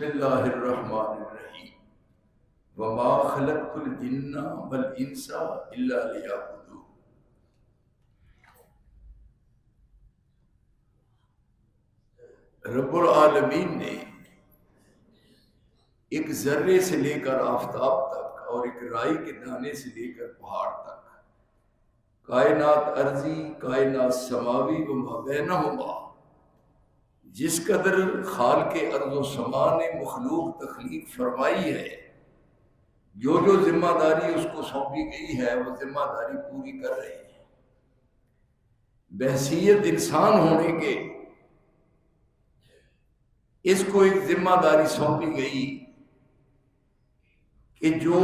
اللہ الرحمن الرحیم وما خلقت الجن والانس الا لیعبدون۔ رب العالمین نے ایک ذرے سے لے کر آفتاب تک اور ایک رائی کے دانے سے لے کر پہاڑ تک کائنات ارضی، کائنات سماوی و ما بینہما جس قدر خالق ارض و سما نے مخلوق تخلیق فرمائی ہے، جو جو ذمہ داری اس کو سونپی گئی ہے وہ ذمہ داری پوری کر رہے ہیں۔ بحیثیت انسان ہونے کے اس کو ایک ذمہ داری سونپی گئی کہ جو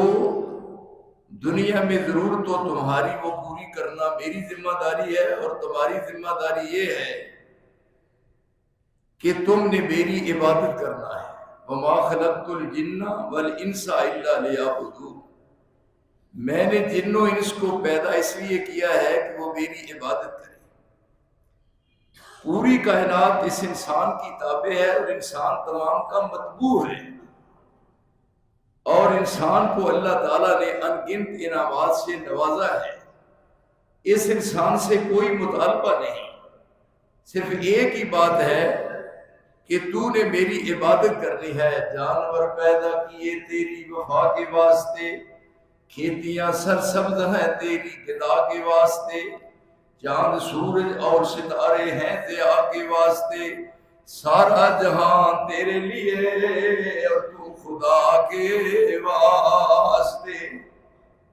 دنیا میں ضرورت ہو تمہاری وہ پوری کرنا میری ذمہ داری ہے، اور تمہاری ذمہ داری یہ ہے کہ تم نے میری عبادت کرنا ہے۔ وما خلقت الجن والانس الا لیعبدون، میں نے جن و انس کو پیدا اس لیے کیا ہے کہ وہ میری عبادت کریں۔ پوری کائنات اس انسان کی تابع ہے اور انسان تمام کا متبوع ہے، اور انسان کو اللہ تعالیٰ نے ان گنت انعامات سے نوازا ہے۔ اس انسان سے کوئی مطالبہ نہیں، صرف ایک ہی بات ہے کہ تو نے میری عبادت کرنی ہے۔ جانور پیدا کیے تیری وفا کے واسطے، کھیتیاں سرسبز ہیں تیری غذا کے واسطے، چاند سورج اور ستارے ہیں ضیاء کے واسطے، سارا جہان تیرے لیے اور تو خدا کے واسطے۔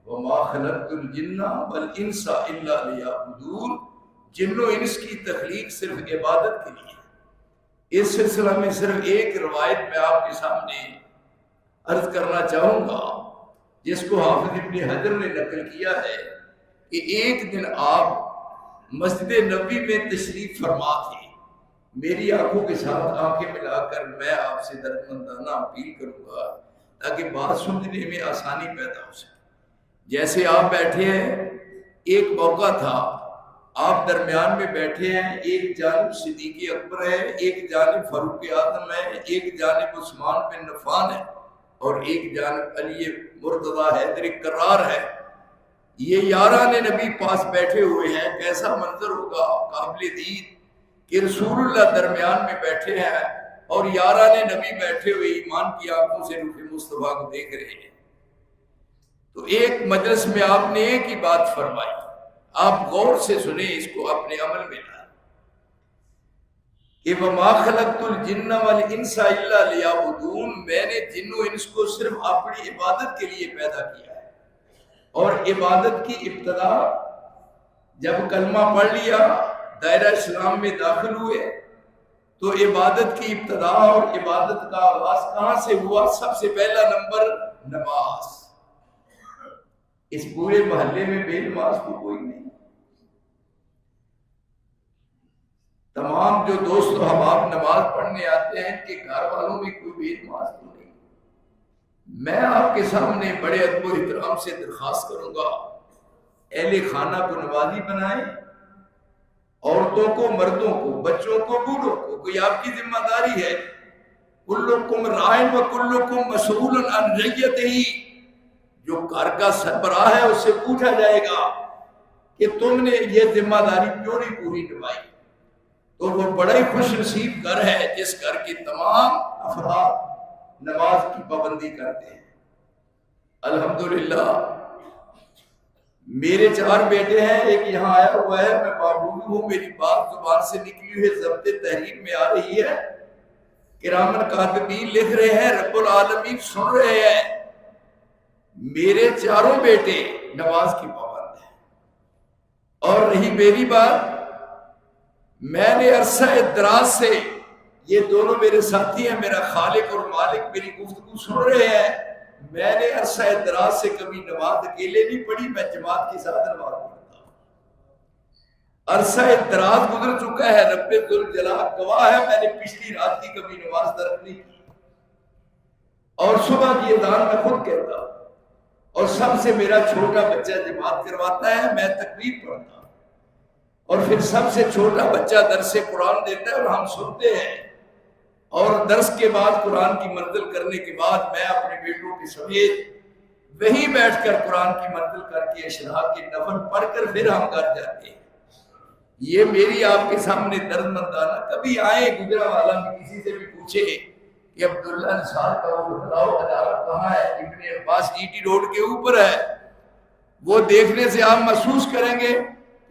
وما خلقت الجن والانس الا لیعبدون، جن و انس کی تخلیق صرف عبادت کے لیے۔ اس سلسلہ میں صرف ایک روایت میں آپ کے سامنے عرض کرنا چاہوں گا جس کو حافظ ابن حجر نے نقل کیا ہے کہ ایک دن آپ مسجد نبوی میں تشریف فرما تھے۔ میری آنکھوں کے ساتھ آنکھیں ملا کر میں آپ سے دردمندانہ اپیل کروں گا تاکہ بات سمجھنے میں آسانی پیدا ہو سکے۔ جیسے آپ بیٹھے ہیں، ایک موقع تھا آپ درمیان میں بیٹھے ہیں، ایک جانب صدیق اکبر ہے، ایک جانب فاروق اعظم ہے، ایک جانب عثمان بن عفان ہے، اور ایک جانب علی مرتضیٰ حیدر کرار ہے۔ یہ یاران نبی پاس بیٹھے ہوئے ہیں۔ کیسا منظر ہوگا قابل دید کہ رسول اللہ درمیان میں بیٹھے ہیں اور یاران نبی بیٹھے ہوئے ایمان کی آنکھوں سے رخ مصطفیٰ کو دیکھ رہے ہیں۔ تو ایک مجلس میں آپ نے ایک ہی بات فرمائی، آپ غور سے سنیں، اس کو اپنے عمل میں لائیں کہ وما خلقت الجن والانس الا لیعبدون، میں نے جن و انس کو صرف اپنی عبادت کے لیے پیدا کیا ہے۔ اور عبادت کی ابتدا جب کلمہ پڑھ لیا، دائرہ اسلام میں داخل ہوئے، تو عبادت کی ابتدا اور عبادت کا آغاز کہاں سے ہوا؟ سب سے پہلا نمبر نماز۔ اس پورے محلے میں بے نماز تو کوئی نہیں۔ تمام جو دوست و احباب نماز پڑھنے آتے ہیں کہ گھر والوں میں کوئی بے نماز تو نہیں۔ میں آپ کے سامنے بڑے ادب و احترام سے درخواست کروں گا، اہل خانہ کو نمازی بنائیں، عورتوں کو، مردوں کو، بچوں کو، بوڑھوں کو، کوئی آپ کی ذمہ داری ہے۔ کلکم راعٍ و کلکم مسئول عن رعیتہ، جو گھر کا سربراہ ہے اس سے پوچھا جائے گا کہ تم نے یہ ذمہ داری کیوں نہیں پوری نبھائی۔ تو وہ بڑا ہی خوش نصیب گھر ہے جس گھر کے تمام افراد نماز کی پابندی کرتے ہیں۔ الحمدللہ میرے 4 بیٹے ہیں، ایک یہاں آیا ہوا ہے، میں معلوم ہوں، میری بات زبان سے نکلی ہوئی ضبط تحریر میں آ رہی ہے، کرامن کاتبین لکھ رہے ہیں، رب العالمین سن رہے ہیں۔ میرے 4 بیٹے نماز کی پابند ہیں۔ اور رہی میری بات، میں نے عرصہ دراز سے، یہ دونوں میرے ساتھی ہیں، میرا خالق اور مالک میری گفتگو سن رہے ہیں، میں نے عرصہ دراز سے کبھی نماز اکیلے نہیں پڑھی، میں جماعت کے ساتھ نماز پڑھتا ہوں۔ عرصہ دراز گزر چکا ہے، رب ذوالجلال گواہ ہے، میں نے پچھلی رات کی کبھی نماز ترک نہیں کی، اور صبح کی اذان میں خود کہتا ہوں، اور سب سے میرا چھوٹا بچہ جماعت کرواتا ہے، میں تکبیر پڑھتا ہوں، اور پھر سب سے چھوٹا بچہ درس قرآن دیتا ہے اور ہم سنتے ہیں۔ اور درس کے بعد قرآن کی منزل کرنے کے بعد میں اپنے بیٹوں کے سمیت وہیں بیٹھ کر قرآن کی منزل کر کے اشراق کے نفل پڑھ کر پھر ہم گھر جاتے ہیں۔ یہ میری آپ کے سامنے درد مندانہ، کبھی آئے گجرانوالہ میں کسی سے بھی پوچھے کہ عبداللہ نثار کا وہ بتلاؤ ادارہ کہاں ہے، ابن عباس ٹی ٹی روڈ کے اوپر ہے، وہ دیکھنے سے آپ محسوس کریں گے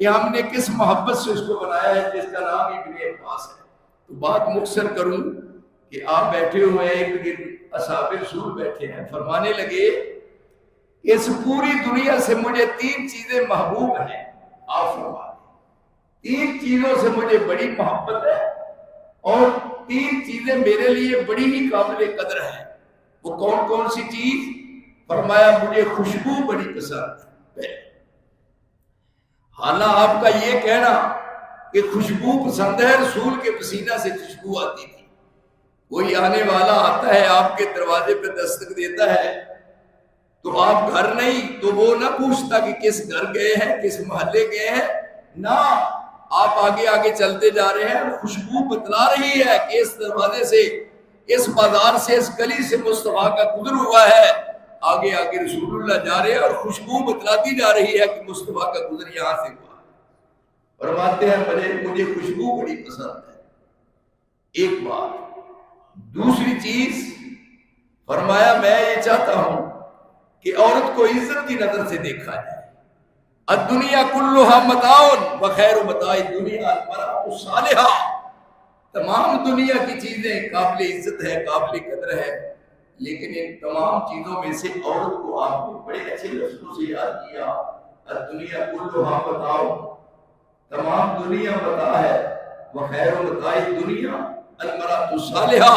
کہ ہم نے کس محبت سے اس کو بنایا ہے جس کا نام ابن عباس ہے۔ تو بات مختصر کروں کہ آپ بیٹھے ہوئے ایک دن اصحاب رسول بیٹھے ہیں، فرمانے لگے اس پوری دنیا سے مجھے 3 چیزیں محبوب ہیں۔ آپ فرمائیں 3 چیزوں سے مجھے بڑی محبت ہے اور 3 چیزیں میرے لیے بڑی ہی قابل قدر ہیں۔ وہ کون کون سی چیز؟ فرمایا مجھے خوشبو بڑی پسند ہے۔ حالانکہ آپ کا یہ کہنا کہ خوشبو پسند ہے، رسول کے پسینہ سے خوشبو آتی تھی۔ کوئی آنے والا آتا ہے آپ کے دروازے پہ دستک دیتا ہے تو آپ گھر نہیں تو وہ نہ پوچھتا کہ کس گھر گئے ہیں، کس محلے گئے ہیں، نہ آپ آگے آگے چلتے جا رہے ہیں اور خوشبو بتلا رہی ہے کہ اس دروازے سے، اس بازار سے، اس گلی سے مصطفیٰ کا گزر ہوا ہے۔ آگے آگے رسول اللہ جا رہے ہیں اور خوشبو بتلاتی جا رہی ہے کہ مصطفیٰ کا گزر یہاں سے ہوا۔ فرماتے ہیں مجھے خوشبو بڑی پسند ہے، ایک بات۔ دوسری چیز فرمایا میں یہ چاہتا ہوں کہ عورت کو عزت کی نظر سے دیکھا جائے۔ الدنیا کلھا متاع وخیر متاع الدنیا المرأۃ الصالحہ، تمام دنیا کی چیزیں قابل عزت ہے، قابل قدر ہے، لیکن ان تمام چیزوں میں سے عورت کو آپ نے بڑے اچھے لفظوں سے یاد کیا۔ الدنیا کلھا متاع، تمام دنیا متاع ہے، وخیر متاع الدنیا المرأۃ الصالحہ،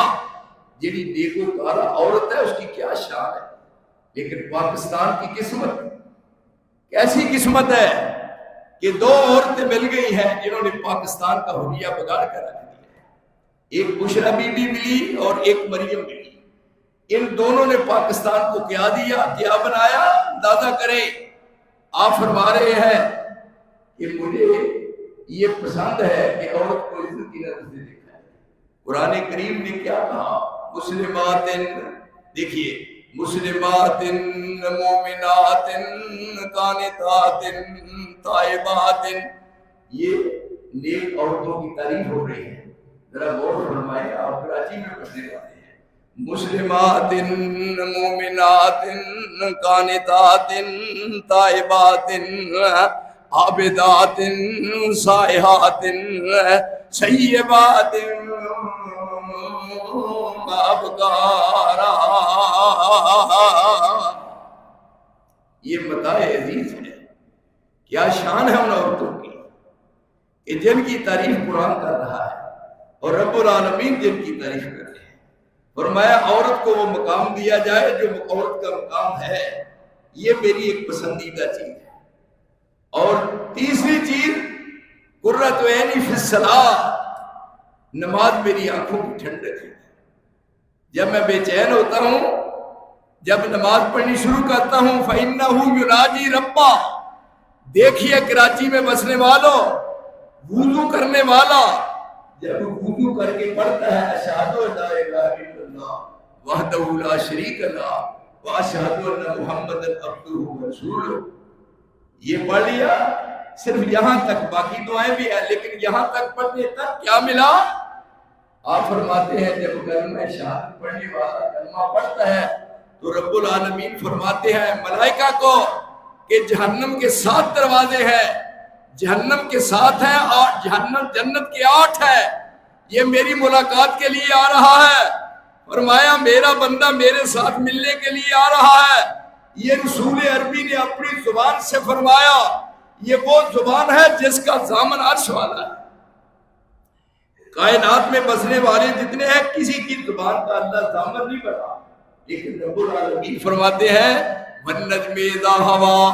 جنہی نیک و کارہ عورت ہے اس کی کیا شان ہے۔ لیکن پاکستان کی قسمت کیسی قسمت ہے کہ 2 عورتیں مل گئی ہیں جنہوں نے پاکستان کا حلیہ بگاڑ کر رکھ دیا ہے۔ ایک بشرا بی بی ملی اور ایک مریم ملی۔ ان دونوں نے پاکستان کو کیا دیا، کیا بنایا، اندازہ کریں۔ آپ فرما رہے ہیں کہ مجھے یہ پسند ہے کہ عورت کو عزت کی نظر سے دیکھا ہے۔ قرآن کریم نے کیا کہا؟ مسلمات، دیکھیے، مسلمات مومنات قانتات تائبات، یہ نیک عورتوں کی تعریف ہو رہی ہے۔ ذرا غور فرمائیں، آپ کراچی میں بسنے والے ہیں۔ مسلمات مومنات قانتات تائبات عابدات سائحات سیبات ابکارا، یہ متاع عزیز ہے۔ کیا شان ہے ان عورتوں کی کہ جن کی تعریف قرآن کر رہا ہے اور رب العالمین جن کی تعریف کر رہے ہیں۔ فرمایا عورت کو وہ مقام دیا جائے جو عورت کا مقام ہے، یہ میری ایک پسندیدہ چیز ہے۔ اور تیسری چیز قرۃ عینی فی الصلاۃ، نماز میری آنکھوں کی ٹھنڈک ہے۔ جب میں بے چین ہوتا ہوں، جب نماز پڑھنی شروع کرتا ہوں، فَإِنَّهُ يُنَاجِي رَبَّهُ، دیکھیے کراچی میں بسنے والوں، وضو کرنے والا جب وضو کر کے پڑھتا ہے اشہد ان لا الہ الا اللہ وحدہ لا شریک لہ واشہد ان محمدا عبدہ ورسولہ، یہ پڑھ لیا صرف یہاں تک، باقی دعائیں بھی ہیں لیکن یہاں تک پڑھنے تک کیا ملا؟ آپ فرماتے ہیں جب کلمہ شہادت پڑھنے والا کلمہ پڑھتا ہے تو رب العالمین فرماتے ہیں ملائکہ کو کہ جہنم کے 7 دروازے ہیں، جہنم کے 7 ہیں اور جہنم جنت کے 8 ہے، یہ میری ملاقات کے لیے آ رہا ہے۔ فرمایا میرا بندہ میرے ساتھ ملنے کے لیے آ رہا ہے۔ یہ رسول عربی نے اپنی زبان سے فرمایا، یہ وہ زبان ہے جس کا ضامن عرش والا ہے۔ کائنات میں بسنے والے جتنے ہیں کسی کی زبان کا اللہ ضامن نہیں بنا، لیکن رب العالمین فرماتے ہیں وَالنَّجْمِ إِذَا هَوَىٰ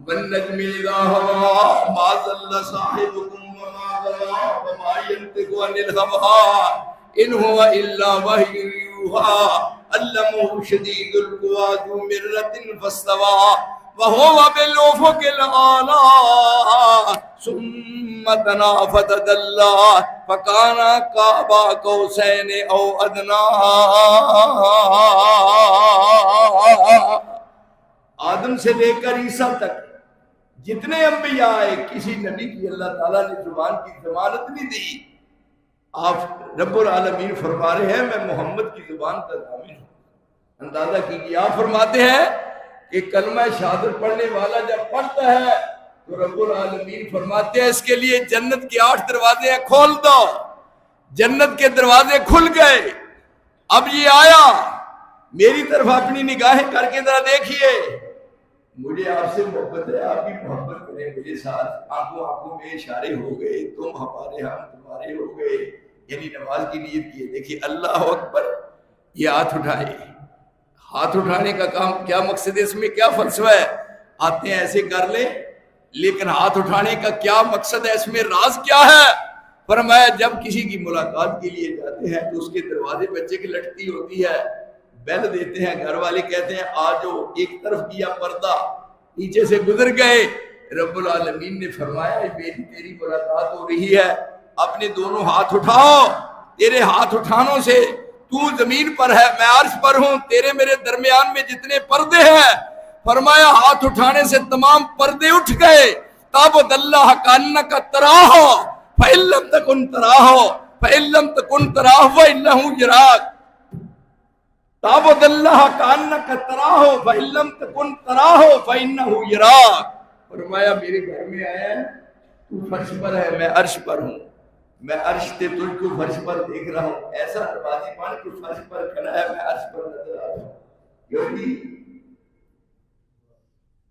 وَالنَّجْمِ إِذَا هَوَىٰ مَا ضَلَّ صَاحِبُكُمْ وَمَا غَوَىٰ وَمَا يَنطِقُ عَنِ الْهَوَىٰ إِنْ هُوَ إِلَّا وَحْيٌ يُوحَىٰ عَلَّمَهُ شَدِيدُ الْقُوَىٰ ذُو مِرَّةٍ فَاسْتَوَىٰ وَهُوَ بِالْأُفُقِ الْأَعْلَى ثُمَّ دَنَا فَتَدَلَّى فَكَانَ قَابَ قَوْسَيْنِ أَوْ أَدْنَىٰ۔ آدم سے لے کر عیسیٰ تک جتنے انبیاء آئے، کسی نبی کی اللہ تعالیٰ نے زبان کی ضمانت نہیں دی۔ آپ رب العالمین فرما رہے ہیں میں محمد کی زبان کا ضامن ہوں۔ اندازہ کیجیے، آپ فرماتے ہیں کہ کلمہ شہادت پڑھنے والا جب پڑھتا ہے تو رب العالمین فرماتے ہیں اس کے لیے جنت کے 8 دروازے ہیں، کھول دو۔ جنت کے دروازے کھل گئے، اب یہ آیا میری طرف اپنی نگاہیں کر کے ذرا دیکھیے، مجھے آپ سے محبت ہے، آپ بھی محبت کریں میرے ساتھ۔ آنکھوں میں اشارے ہو گئے، تم ہمارے ہم تمہارے ہو گئے، یعنی نماز کی نیت کی ہے۔ دیکھیے اللہ اکبر، یہ ہاتھ اٹھائے۔ ہاتھ اٹھانے کا کام کیا مقصد ہے، اس میں کیا فلسفہ ہے؟ آتے ہیں ایسے کر لیں، لیکن ہاتھ اٹھانے کا کیا مقصد ہے، اس میں راز کیا ہے؟ فرمایا جب کسی کی ملاقات کے لیے جاتے ہیں تو اس کے دروازے بچے کی لٹکتی ہوتی ہے، بیل دیتے ہیں، گھر والے کہتے ہیں آجو، ایک طرف کیا پردہ، نیچے سے گزر گئے۔ رب العالمین نے فرمایا میری تیری ملاقات ہو رہی ہے، اپنے دونوں ہاتھ اٹھاؤ۔ تیرے ہاتھ اٹھانوں سے تو زمین پر ہے، میں عرش پر ہوں، تیرے میرے درمیان میں جتنے پردے ہیں، فرمایا ہاتھ اٹھانے سے تمام پردے اٹھ گئے۔ تابد اللہ کانک تراہو فإن لم تکن تراہو فإن لم تکن تراہو فإنہ یراک۔ تابد اللہ کانک تراہو فإن لم تکن تراہو فإنہ یراک۔ فرمایا میرے گھر میں آیا ہے، تو فرش پر ہے، میں عرش پر ہوں، میں عرش سے تجھ کو فرش پر دیکھ رہا ہوں۔ ایسا نمازی مان کہ فرش پر کھڑا ہے، میں عرش پر نظر آ رہا ہوں۔ کیونکہ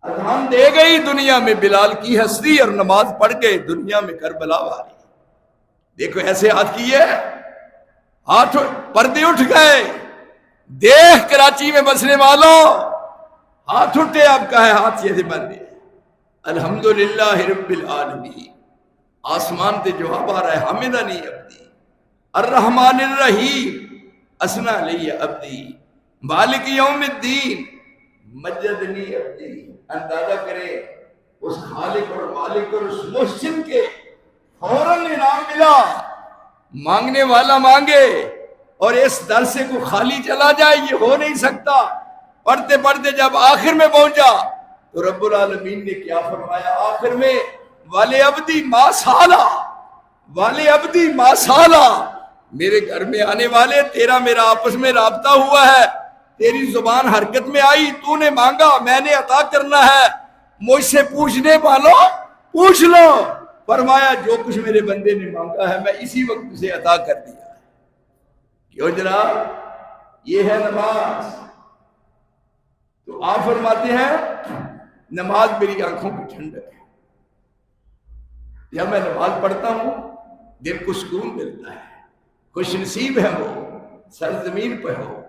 اذان دے گئی دنیا میں بلال کی ہستی، اور نماز پڑھ گئے دنیا میں کربلا والی۔ دیکھو ایسے ہاتھ کیے، ہاتھ پردے اٹھ گئے۔ دیکھ کراچی میں بسنے والوں، ہاتھ اٹھے، اب کہا ہے ہاتھ سے بندے الحمدللہ رب العالمین۔ آسمان تے جواب آ رہا ہے حمدنی عبدی الرحمن الرحیم اسنا علی عبدی مالک یوم الدین مجدنی عبدی۔ اندازہ کرے اس خالق اور مالک اور اس محسن کے فوراً انعام ملا۔ مانگنے والا مانگے اور اس در سے کو خالی چلا جائے، یہ ہو نہیں سکتا۔ پڑھتے پڑھتے جب آخر میں پہنچا تو رب العالمین نے کیا فرمایا آخر میں؟ والے عبدی ما سالا، والے عبدی ما سالا۔ میرے گھر میں آنے والے، تیرا میرا آپس میں رابطہ ہوا ہے، تیری زبان حرکت میں آئی، تو نے مانگا، میں نے عطا کرنا ہے، مجھ سے پوچھنے والوں پوچھ لو۔ فرمایا جو کچھ میرے بندے نے مانگا ہے میں اسی وقت اسے عطا کر دیا ہے۔ کیوں جناب؟ یہ ہے نماز۔ تو آپ فرماتے ہیں نماز میری آنکھوں کی ٹھنڈک ہے، جب میں نماز پڑھتا ہوں دل کو سکون ملتا ہے، خوش نصیب ہے وہ سرزمین پہ ہو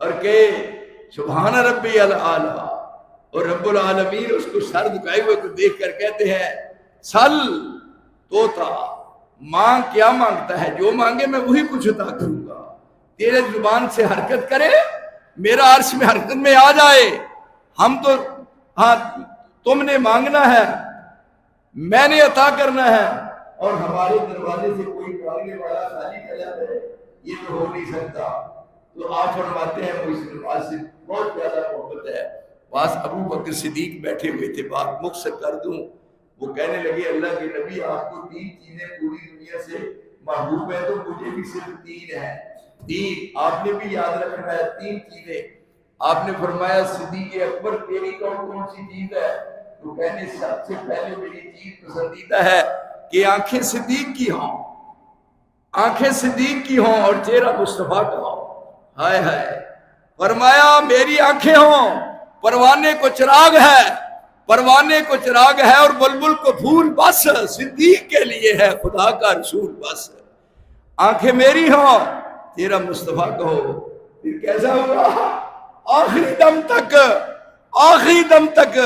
اور کہ سبحان ربی الاعلی، اور رب العالمین اس کو سر دکھائے ہوئے کو دیکھ کر کہتے ہیں سل توتا، مانگ کیا مانگتا ہے، جو مانگے میں وہی کچھ عطا کروں گا۔ تیرے زبان سے حرکت کرے، میرا عرش میں حرکت میں آ جائے۔ ہم تو ہاں تم نے مانگنا ہے، میں نے عطا کرنا ہے، اور ہمارے دروازے سے کوئی مانگنے والا خالی چلا جائے، یہ تو ہو نہیں سکتا۔ تو آپ فرماتے ہیں وہ اس نماز سے بہت زیادہ محبت ہے۔ پاس ابو بکر صدیق بیٹھے ہوئے تھے، بات مختصر کر دوں، وہ کہنے لگے اللہ کے نبی آپ کو 3 چیزیں پوری دنیا سے محبوب ہے، تو مجھے بھی صرف 3 ہیں۔ 3 آپ نے بھی یاد رکھنا ہے، 3 چیزیں۔ آپ نے فرمایا صدیق اکبر تیری کون سی چیز ہے؟ تو کہنے سب سے پہلے میری چیز پسندیدہ ہے کہ آنکھیں صدیق کی ہوں، آنکھیں صدیق کی ہوں اور چہرہ مصطفیٰ کا ہو۔ ہائے ہائے، فرمایا میری آنکھیں ہوں، پروانے کو چراغ ہے، پروانے کو چراغ ہے اور بلبل کو پھول بس، صدیق کے لیے ہے خدا کا رسول بس۔ آنکھیں میری ہوں، چہرہ مصطفیٰ کا ہو، پھر کیسا ہوگا؟ آخری دم تک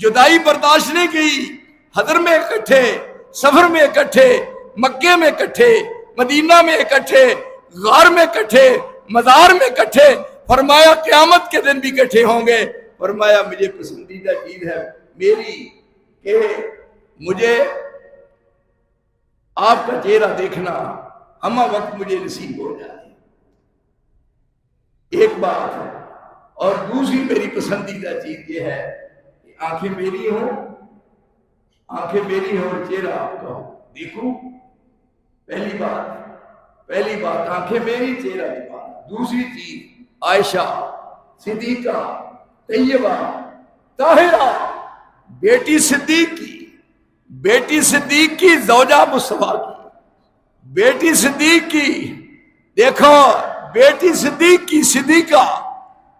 جدائی برداشت نہیں کی، حضر میں اکٹھے، سفر میں اکٹھے، مکے میں اکٹھے، مدینہ میں اکٹھے، غار میں اکٹھے، مزار میں اکٹھے، فرمایا قیامت کے دن بھی اکٹھے ہوں گے۔ فرمایا مجھے پسندیدہ چیز ہے میری کہ مجھے آپ کا چہرہ دیکھنا ہمہ وقت مجھے نصیب ہو جائے، ایک بات ہے۔ اور دوسری میری پسندیدہ چیز یہ ہے کہ آنکھیں میری ہوں، آنکھیں میری ہوں اور چہرہ آپ کا ہو، دیکھو پہلی بات آنکھیں میری، چہرہ دکھانا۔ دوسری چیز عائشہ صدیقہ طیبہ طاہرہ بیٹی صدیق کی زوجہ مصطفیٰ کی، بیٹی صدیق کی، دیکھو بیٹی صدیق کی صدیقہ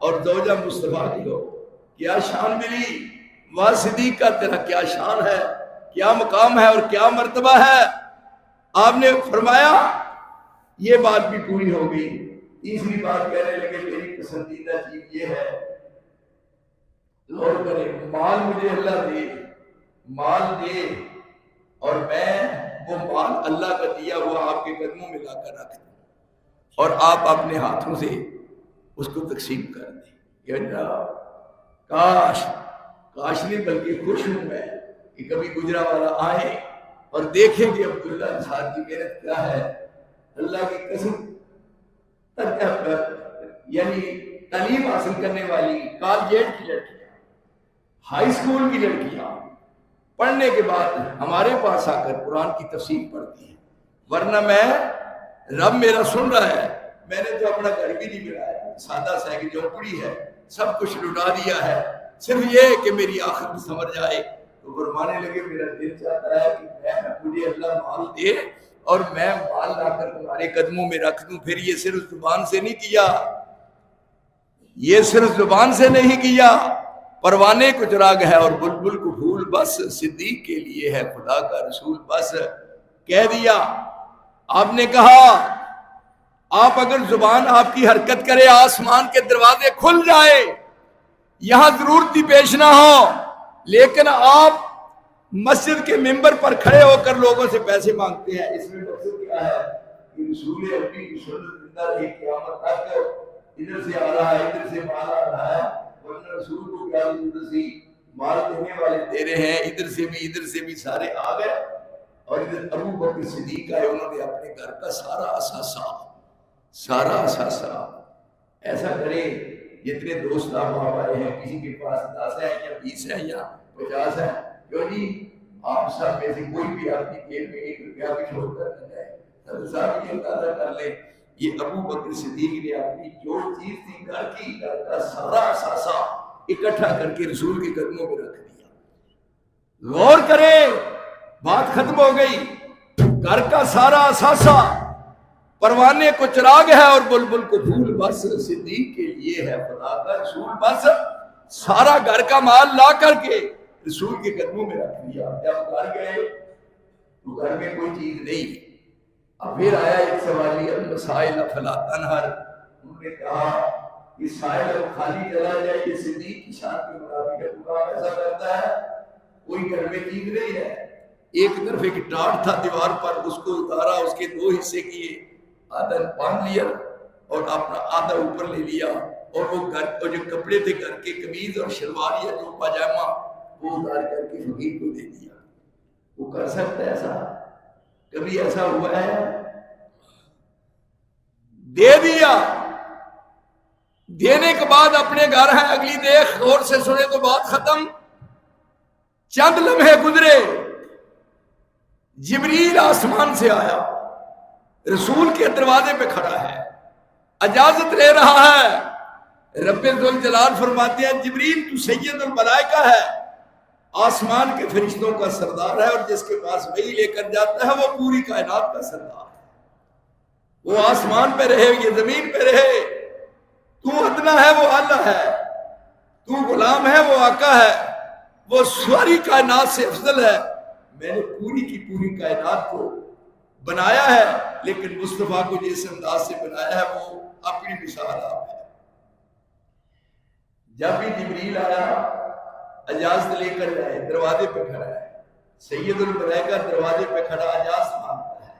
اور زوجہ مصطفیٰ کی ہو، کیا شان ملی؟ واہ صدیقہ تیرا کیا شان ہے، کیا مقام ہے اور کیا مرتبہ ہے۔ آپ نے فرمایا یہ بات بھی پوری ہو گئی۔ تیسری بات کہنے لگے میری پسندیدہ چیز یہ ہے، غور کرے، مال مجھے اللہ دے، مال دے اور میں وہ مال اللہ کا دیا ہوا آپ کے قدموں میں لا کر رکھ دوں اور آپ اپنے ہاتھوں سے اس کو تقسیم کر دیں۔ یا اللہ کاش نہیں بلکہ خوش ہوں میں کہ کبھی گجرا والا آئے اور دیکھیں کہ عبداللہ انصار کی محنت کیا ہے، اللہ کی قسم، یعنی تعلیم حاصل کرنے والی کالجیٹ کی لڑکیاں، ہائی سکول کی لڑکیاں پڑھنے کے بعد ہمارے پاس آ کر قرآن کی تفسیر پڑھتی ہیں، ورنہ میں رب میرا سن رہا ہے، میں نے تو اپنا گھر بھی نہیں بنایا، سادہ سا ایک جھونپڑی ہے، سب کچھ لٹا دیا ہے، صرف یہ کہ میری آخر میں سمجھ جائے۔ تو فرمانے لگے میرا دل چاہتا ہے کہ مجھے اللہ مال دے اور میں مال لا کر تمہارے قدموں میں رکھ دوں۔ پھر یہ صرف زبان سے نہیں کیا، یہ صرف زبان سے نہیں کیا، پروانے کو چراغ ہے اور بلبل کو پھول بس، صدیق کے لیے ہے خدا کا رسول بس، کہہ دیا۔ آپ نے کہا آپ اگر زبان آپ کی حرکت کرے آسمان کے دروازے کھل جائے، یہاں ضرورتی پیش نہ ہو، لیکن آپ مسجد کے ممبر پر کھڑے ہو کر لوگوں سے پیسے مانگتے ہیں، اس میں مقصد کیا ہے کہ رسول اکرم کی سنت زندہ رہے قیامت تک، ادھر سے آ رہا ہے ادھر سے مال آ رہا ہے، ورنہ رسول کو کیا ضرورت سی، مال دینے والے دے رہے ہیں، ادھر سے بھی سارے آ گئے۔ اور ادھر ابو بکر صدیق آئے، انہوں نے اپنے گھر کا سارا اثاثہ ایسا کرے جتنے دوست آپ آئے ہیں، کسی کے پاس 10 ہے یا 20 ہے یا 50 ہے، جو جی آپ سب میں سے کوئی بھی اپنی جیب میں 1 روپیہ بھی چھوڑ کر نہ جائے، صاحب یہ اندازہ کر لیں یہ ابو بکر صدیق نے اپنی جو چیز تھی گھر کی، گھر کا سارا اثاثہ اکٹھا کر کے رسول کے قدموں میں رکھ دیا۔ غور کریں، بات ختم ہو گئی، گھر کا سارا اثاثہ، پروانے کو چراغ ہے اور بلبل کو پھول بس، صدیق کے لیے ہے خدا کا رسول بس، سارا گھر کا مال لا کر کے رسول کے قدموں میں رکھ دیا۔ جب گھر گئے تو گھر میں کوئی چیز نہیں، اب پھر آیا ایک سوالی، المسائل فلا تنہر، انہوں نے کہا یہ سائل خالی چلا جائے یہ صدیق کی شان کے مطابق ہے، تو کام ایسا کرتا ہے کوئی گھر میں چیز نہیں ہے۔ ایک طرف ایک ٹاٹ تھا دیوار پر، اس کو اتارا، اس کے 2 حصے کیے، آدھا باندھ لیا اور اپنا آدھا اوپر لے لیا، اور وہ گھر اور جو کپڑے تھے گھر کے قمیض اور شلوار یا جو پاجامہ وہ اتار کر کے فقیر کو دے دیا۔ وہ کر سکتا ہے ایسا؟ کبھی ایسا ہوا ہے؟ دے دیا، دینے کے بعد اپنے گھر ہے، اگلی دیکھ غور سے سنے تو بات ختم۔ چند لمحے گزرے، جبریل آسمان سے آیا، رسول کے دروازے پہ کھڑا ہے، اجازت لے رہا ہے۔ رب ذوالجلال فرماتے ہیں جبریل تو سید الملائکہ ہے، آسمان کے فرشتوں کا سردار ہے، اور جس کے پاس وحی لے کر جاتا ہے وہ پوری کائنات کا سردار ہے۔ وہ آسمان پہ رہے، یہ زمین پہ رہے، تو ادنا ہے وہ اعلیٰ ہے، تو غلام ہے وہ آقا ہے، وہ ساری کائنات سے افضل ہے۔ میں نے پوری کی پوری کائنات کو بنایا ہے، لیکن مصطفیٰ کو جس انداز سے بنایا ہے وہ اپنی مثال آپ ہے۔ جب بھی جبریل آیا اجازت لے کر جائے، دروازے پہ کھڑا ہے، سید الملائکہ دروازے پہ کھڑا اجازت مانگتا ہے،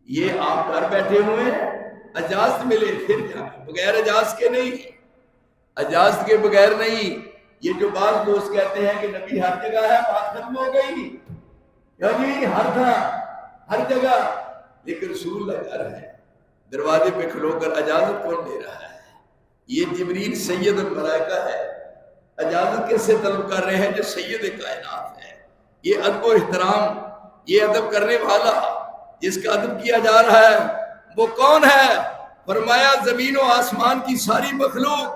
یہ آپ گھر بیٹھے ہوئے ہیں، اجازت ملے پھر جائیں، بغیر اجازت کے نہیں۔ اجازت کے بغیر نہیں. یہ جو بعض دوست کہتے ہیں کہ نبی ہر جگہ ہے، بات ختم ہو گئی. یعنی ہر جگہ، لیکن رسول اللہ گھر ہے. دروازے پہ کھلو کر اجازت کون دے رہا ہے؟ یہ جبریل سید الملائکہ ہے. اجازت کس سے طلب کر رہے ہیں؟ جو سید کائنات ہے. یہ ادب و احترام، یہ ادب کرنے والا جس کا ادب کیا جا رہا ہے وہ کون ہے؟ فرمایا زمین و آسمان کی ساری مخلوق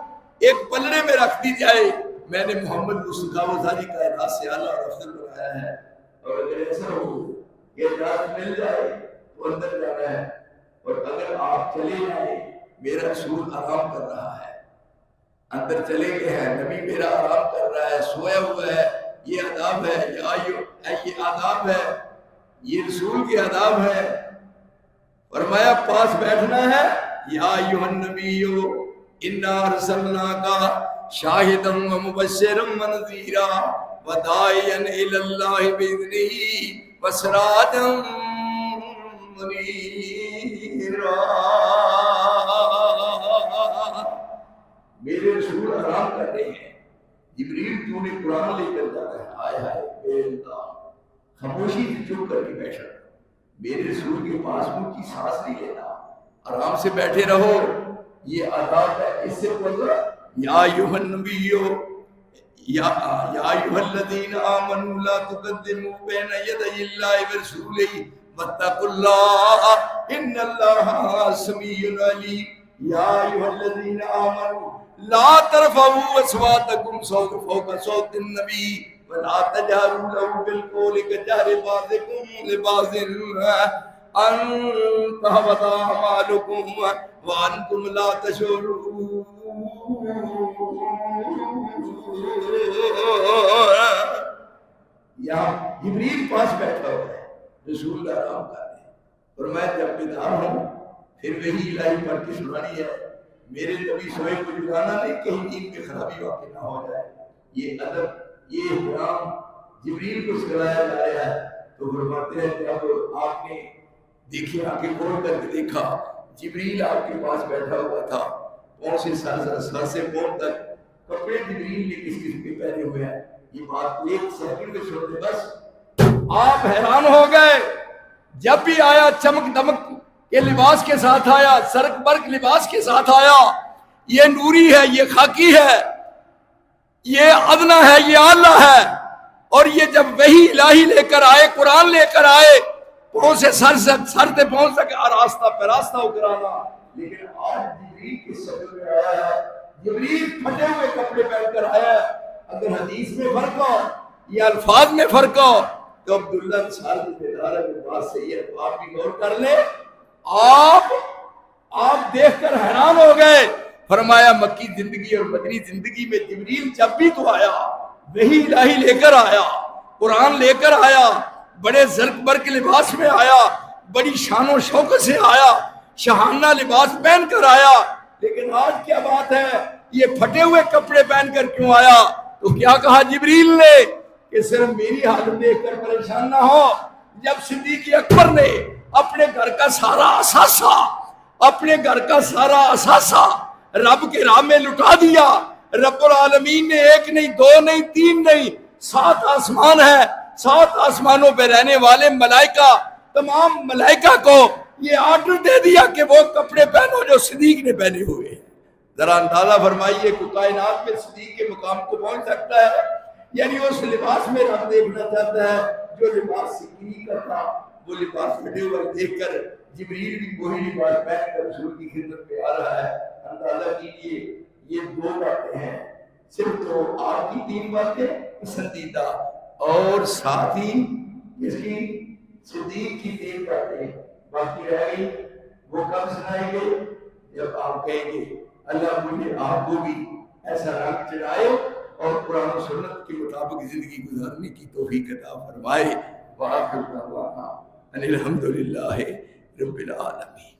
ایک پلڑے میں رکھ دی جائے، میں نے محمد مصطفیٰ کو ساری کائنات سے اعلیٰ اور افضل بنایا ہے. اور اگر ایسا ہو کہ اجازت مل جائے تو اندر جانا ہے، اور اگر آپ چلے جائیں میرا رسول آرام کر رہا ہے. اندر چلے گئے ہیں، نبی میرا آرام کر رہا ہے، سویا ہوا ہے. یہ آداب ہے، یہ آداب ہے، یہ رسول کے آداب ہے. فرمایا پاس بیٹھنا ہے. یا ایھا النبی انا ارسلناک شاہدا ومبشرا ونذیرا وداعیا الی اللہ باذنہ وسراجا منیرا. میرے رسول آرام کر رہے ہیں. جبریل تو نے قرآن لے کر جانا ہے. ہائے ہائے بے اللہ، خاموشی سے چپ کر کے بیٹھا. میرے رسول کے پاس اونچی سانس نہیں لینا، آرام سے بیٹھے رہو. یہ آداب ہے. اس سے بولو یا ایھا النبی یا ایھا الذین آمنوا لا تقدموا بین یدی اللہ ورسولہ واتقوا اللہ ان اللہ سمیع علیم. یا ایھا الذین آمنوا لا ترفعوا اصواتکم فوق صوت النبی ولا تجهروا له بالقول كجهر بعضكم لبعض ان تهبط اعمالكم وانتم لا تشعرون. یہاں جبریل پاس بیٹھا ہوا ہے، رسول اللہ آرام کر رہے ہیں. اور میں جب بیدار ہوں پھر وہی الہی پڑھ کے سنانی ہے. میرے نبی سوئے کو جگانا نہیں، کہیں دین میں خرابی واقع نہ ہو جائے. یہ ادب، یہ احترام جبریل کو سکھلایا جا رہا ہے. تو فرماتے ہیں جب آپ نے دیکھیں آنکھیں کھول کر کے دیکھا جبریل آپ کے پاس بیٹھا ہوا تھا. پاؤں سے سر سے پاؤں تک کپڑے جبریل نے کس قسم کے پہنے ہوئے ہیں. یہ بات ایک سیکنڈ میں سن لیں بس. آپ حیران ہو گئے. جب بھی آیا چمک دمک کے لباس کے ساتھ آیا، سرک برق لباس کے ساتھ آیا. یہ نوری ہے، یہ خاکی ہے، یہ ادنا ہے، یہ اعلیٰ ہے. اور یہ جب وہی الہی لے کر آئے، قرآن لے کر آئے، پاؤں سے سر سے پہنچ سکے راستہ پہ راستہ اترانا. لیکن آج جبریل کی شکل میں آیا ہے. جبریل پھٹے ہوئے کپڑے پہن کر آیا ہے. اگر حدیث میں فرق ہو یا الفاظ میں فرق ہو تو عبداللہ انصاری کی بیدار ہے بات صحیح ہے. تو آپ بھی غور کر لیں. آپ دیکھ کر حیران ہو گئے. فرمایا مکی زندگی اور مدنی زندگی میں جبریل جب بھی تو آیا وہی الہی لے کر آیا، قرآن لے کر آیا، بڑے زرق برق لباس میں آیا، بڑی شان و شوکت سے آیا، شاہانہ لباس پہن کر آیا. لیکن آج کیا بات ہے، یہ پھٹے ہوئے کپڑے پہن کر کیوں آیا؟ تو کیا کہا جبریل نے کہ صرف میری حالت دیکھ کر پریشان نہ ہو. جب صدیق اکبر نے اپنے گھر کا سارا اثاثہ رب کے راہ میں لٹا دیا. رب العالمین نے ایک نہیں، دو نہیں، تین نہیں، 7 آسمان ہے. 7 آسمانوں پہ رہنے والے ملائکہ، تمام ملائکہ کو یہ آرڈر دے دیا کہ وہ کپڑے پہنو جو صدیق نے پہنے ہوئے ہیں. ذرا اندازہ فرمائیے کہ کائنات میں صدیق کے مقام کو پہنچ سکتا ہے. یعنی اس لباس میں رب دیکھنا چاہتا ہے جو لباس صدیق کا تھا. وہ لباس پھٹے ہوئے دیکھ کر جبریل بھی وہی لباس پہن کر رسول کی خدمت پہ آ رہا ہے. اندازہ کیجیے یہ 2 باتیں ہیں، صرف تو آپ کی 3 باتیں پسندیدہ، اور ساتھ ہی اس کی صدیق کی 3 باتیں باقی رہ گئی. وہ کب سنائیں گے؟ جب آپ کہیں گے اللہ مجھے آپ کو بھی ایسا رنگ چڑھائے اور قرآن و سنت کے مطابق زندگی گزارنے کی توفیق عطا فرمائے. وآخر دعوانا ان الحمدللہ رب العالمین.